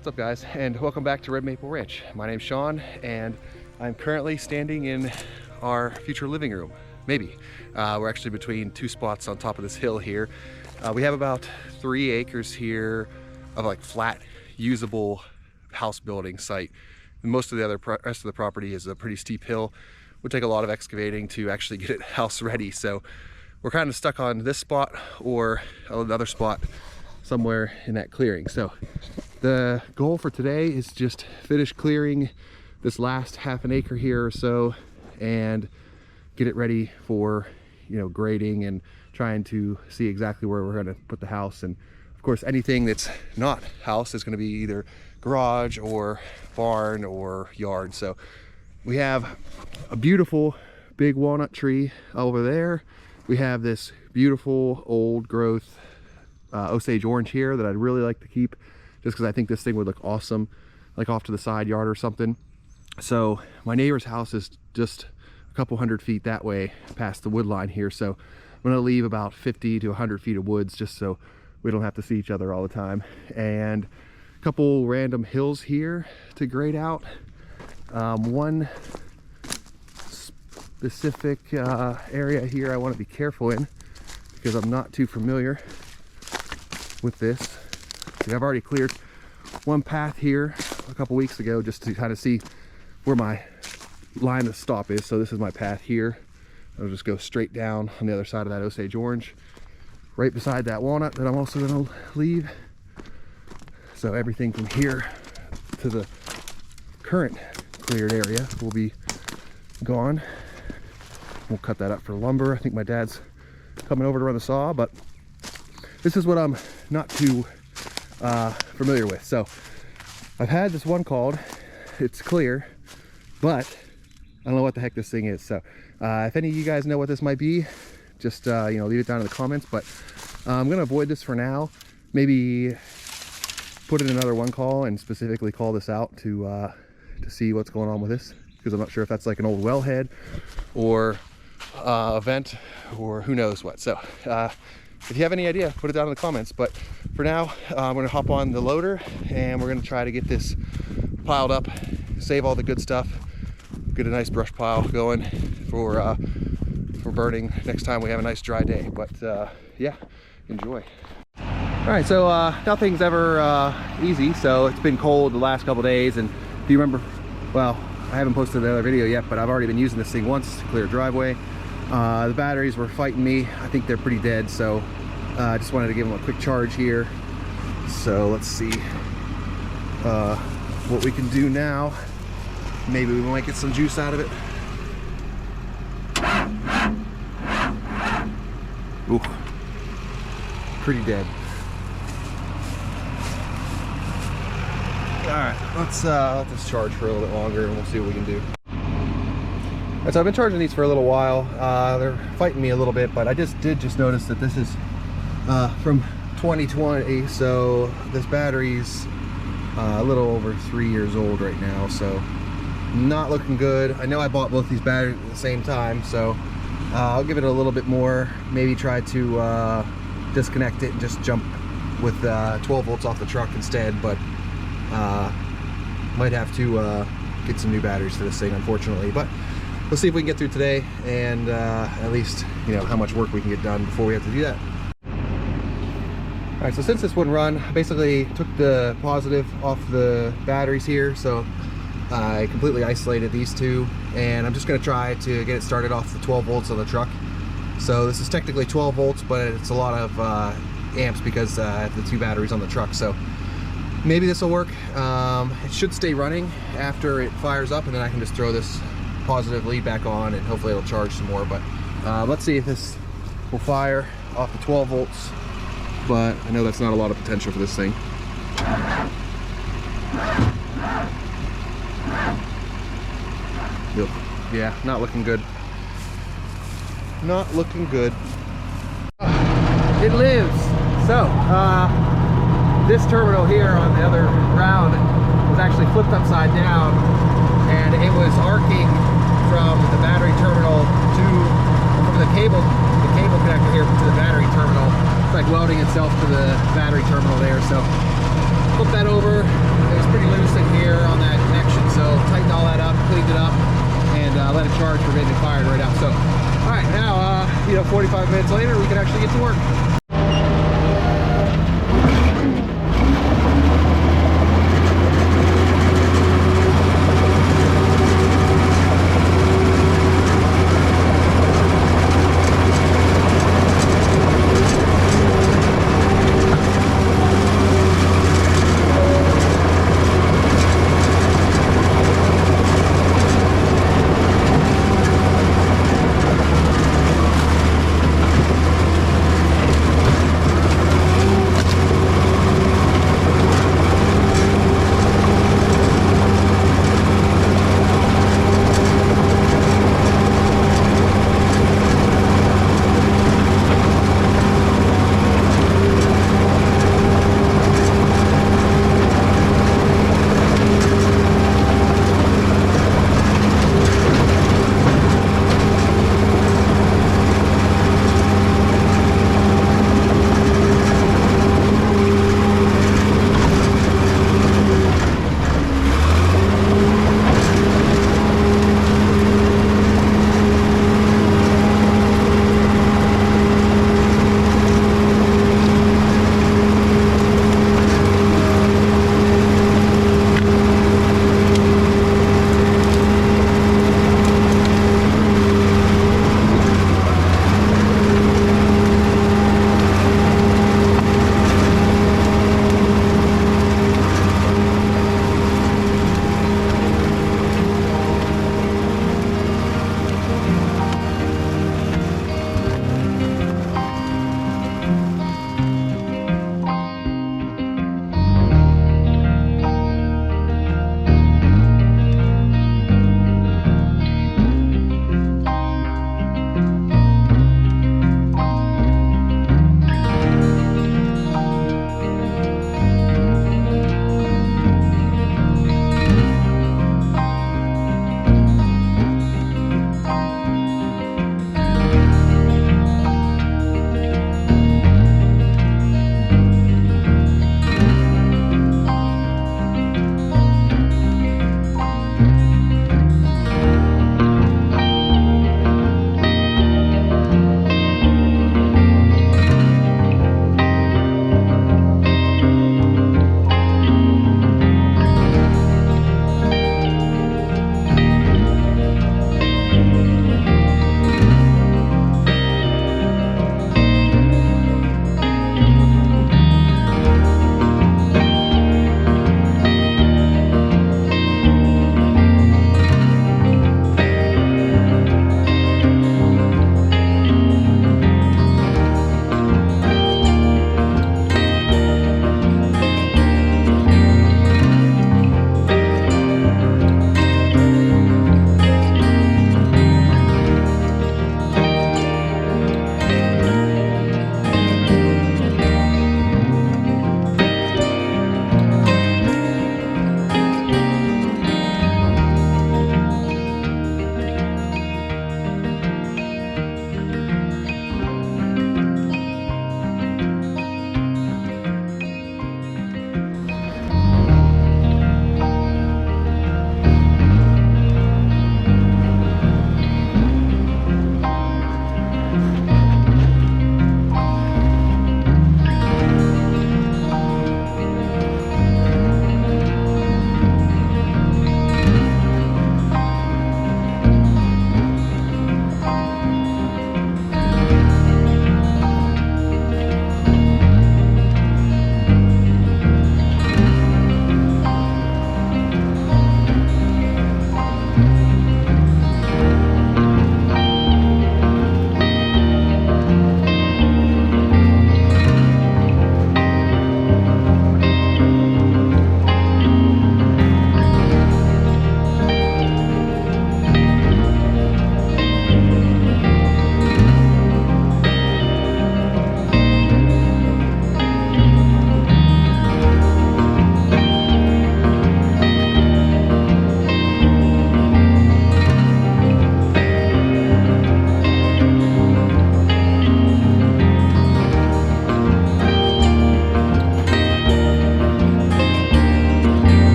What's up, guys, and welcome back to Red Maple Ranch. My name's Sean, and I'm currently standing in our future living room. Maybe. We're actually between two spots on top of this hill here. We have about 3 acres here of like flat, usable house building site. Most of the rest of the property is a pretty steep hill. Would take a lot of excavating to actually get it house ready. So we're kind of stuck on this spot or another spot somewhere in that clearing. So the goal for today is just finish clearing this last half an acre here or so and get it ready for, grading and trying to see exactly where we're going to put the house. And of course, anything that's not house is going to be either garage or barn or yard. So we have a beautiful big walnut tree over there. We have this beautiful old growth Osage orange here that I'd really like to keep just because I think this thing would look awesome like off to the side yard or something. So my neighbor's house is just a couple hundred feet that way past the wood line here, so I'm going to leave about 50 to 100 feet of woods just so we don't have to see each other all the time, and a couple random hills here to grade out. One specific area here I want to be careful in because I'm not too familiar with this. See, I've already cleared one path here a couple weeks ago just to kind of see where my line of stop is. So this is my path here. I'll just go straight down on the other side of that Osage orange, right beside that walnut that I'm also going to leave. So everything from here to the current cleared area will be gone. We'll cut that up for lumber. I think my dad's coming over to run the saw, but this is what I'm not too familiar with. So I've had this one called, it's clear, but I don't know what the heck this thing is. So if any of you guys know what this might be, just leave it down in the comments. But I'm gonna avoid this for now. Maybe put in another one call and specifically call this out to see what's going on with this, because I'm not sure if that's like an old wellhead or a vent or who knows what. So if you have any idea, put it down in the comments. But for now, I'm going to hop on the loader and we're going to try to get this piled up, save all the good stuff, get a nice brush pile going for burning next time we have a nice dry day. But yeah, enjoy. All right, so nothing's ever easy. So it's been cold the last couple days, and if you remember, well, I haven't posted the other video yet, but I've already been using this thing once to clear a driveway. The batteries were fighting me. I think they're pretty dead, so I just wanted to give them a quick charge here. So let's see what we can do now. Maybe we might get some juice out of it. Ooh, pretty dead. All right, let's let this charge for a little bit longer and we'll see what we can do. So I've been charging these for a little while. They're fighting me a little bit, but I did notice that this is from 2020, so this battery's a little over 3 years old right now, so not looking good. I know I bought both these batteries at the same time, so I'll give it a little bit more, maybe try to disconnect it and just jump with 12 volts off the truck instead, but might have to get some new batteries for this thing, unfortunately. But let's see if we can get through today and at least how much work we can get done before we have to do that. All right, so since this wouldn't run, I basically took the positive off the batteries here, so I completely isolated these two, and I'm just going to try to get it started off the 12 volts on the truck. So this is technically 12 volts, but it's a lot of amps because I have the two batteries on the truck, so maybe this will work. It should stay running after it fires up, and then I can just throw this positive lead back on and hopefully it'll charge some more. But let's see if this will fire off the 12 volts, but I know that's not a lot of potential for this thing. Yeah, not looking good. Not looking good. It lives. So this terminal here on the other ground was actually flipped upside down, and it was arcing from the battery terminal from the cable connector here to the battery terminal. It's like welding itself to the battery terminal there. So flip that over, pretty loose in here on that connection, so tightened all that up, cleaned it up, and let it charge for getting it fired right up. So, all right, now, 45 minutes later, we can actually get to work.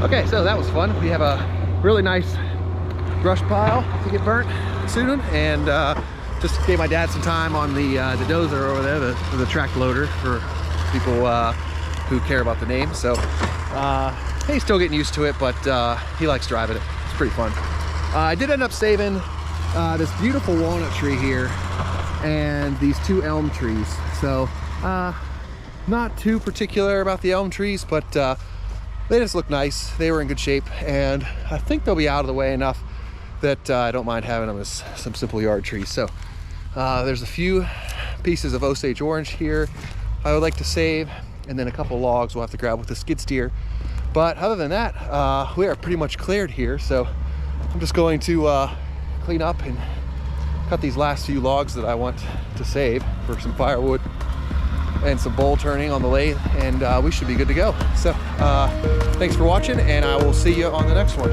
Okay, so that was fun. We have a really nice brush pile to get burnt soon, and just gave my dad some time on the dozer over there, the track loader for people who care about the name. So he's still getting used to it, but he likes driving it. It's pretty fun. I did end up saving this beautiful walnut tree here and these 2 elm trees. So not too particular about the elm trees, but they just look nice. They were in good shape, and I think they'll be out of the way enough that I don't mind having them as some simple yard trees. So there's a few pieces of Osage orange here I would like to save, and then a couple logs we'll have to grab with the skid steer. But other than that, we are pretty much cleared here. So I'm just going to clean up and cut these last few logs that I want to save for some firewood and some bowl turning on the lathe, and we should be good to go. So thanks for watching, and I will see you on the next one.